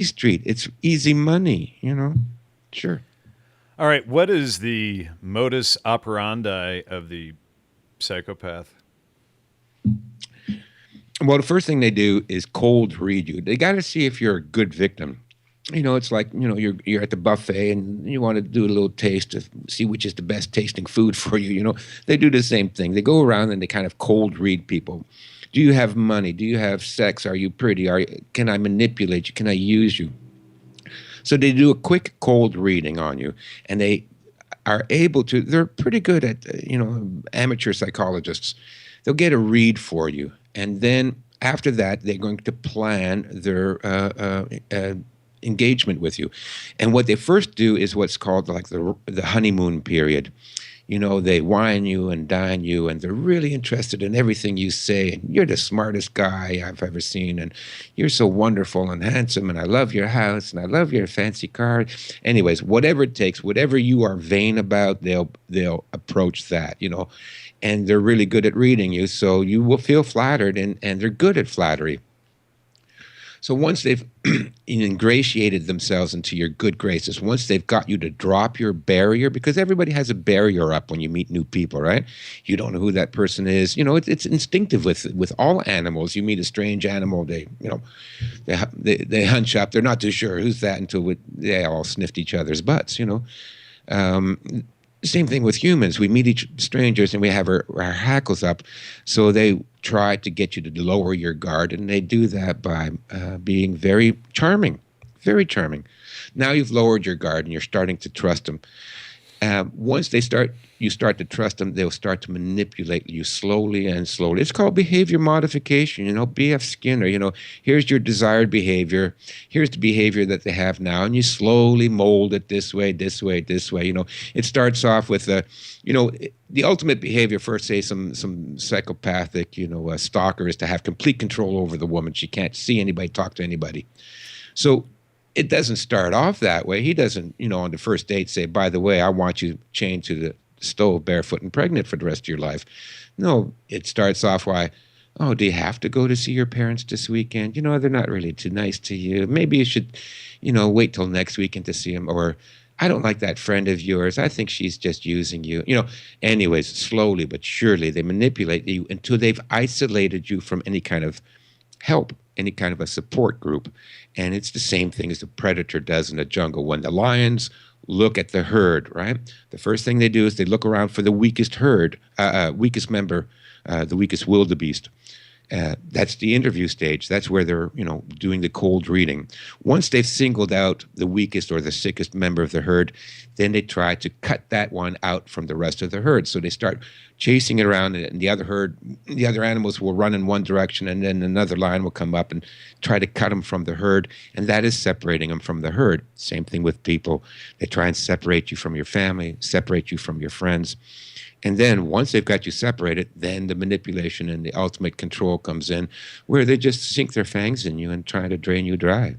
street. It's easy money, you know. Sure. All right. What is the modus operandi of the psychopath? Well, the first thing they do is cold read you. They got to see if you're a good victim. You know, it's like, you're at the buffet and you want to do a little taste to see which is the best tasting food for you. They do the same thing. They go around and they kind of cold read people. Do you have money? Do you have sex? Are you pretty? Can I manipulate you? Can I use you? So they do a quick cold reading on you, and they are able to. They're pretty good at amateur psychologists. They'll get a read for you, and then after that, they're going to plan their engagement with you. And what they first do is what's called like the honeymoon period. They wine you and dine you, and they're really interested in everything you say. And you're the smartest guy I've ever seen, and you're so wonderful and handsome, and I love your house, and I love your fancy car. Anyways, whatever it takes, whatever you are vain about, they'll approach that. And they're really good at reading you, so you will feel flattered, and they're good at flattery. So once they've ingratiated themselves into your good graces, once they've got you to drop your barrier, because everybody has a barrier up when you meet new people, right? You don't know who that person is. It's instinctive with all animals. You meet a strange animal, they hunch up. They're not too sure who's that until they all sniffed each other's butts. Um, Same thing with humans. We meet each strangers and we have our hackles up. So they try to get you to lower your guard, and they do that by being very charming, very charming. Now you've lowered your guard and you're starting to trust them. Once you start to trust them, they'll start to manipulate you slowly and slowly. It's called behavior modification. B.F. Skinner. Here's your desired behavior. Here's the behavior that they have now, and you slowly mold it this way, this way, this way. It starts off with the ultimate behavior for, say, some psychopathic, stalker is to have complete control over the woman. She can't see anybody, talk to anybody. So it doesn't start off that way. He doesn't, on the first date say, by the way, I want you chained to the stove barefoot and pregnant for the rest of your life. No, it starts off oh, do you have to go to see your parents this weekend? They're not really too nice to you. Maybe you should, wait till next weekend to see them. Or I don't like that friend of yours. I think she's just using you. Anyways, slowly but surely they manipulate you until they've isolated you from any kind of help, any kind of a support group. And it's the same thing as the predator does in the jungle. When the lions look at the herd, right? The first thing they do is they look around for the weakest weakest member, the weakest wildebeest. That's the interview stage. That's where they're, doing the cold reading. Once they've singled out the weakest or the sickest member of the herd, then they try to cut that one out from the rest of the herd. So they start chasing it around, and the other animals will run in one direction, and then another lion will come up and try to cut them from the herd, and that is separating them from the herd. Same thing with people. They try and separate you from your family, separate you from your friends. And then once they've got you separated, then the manipulation and the ultimate control comes in, where they just sink their fangs in you and try to drain you dry.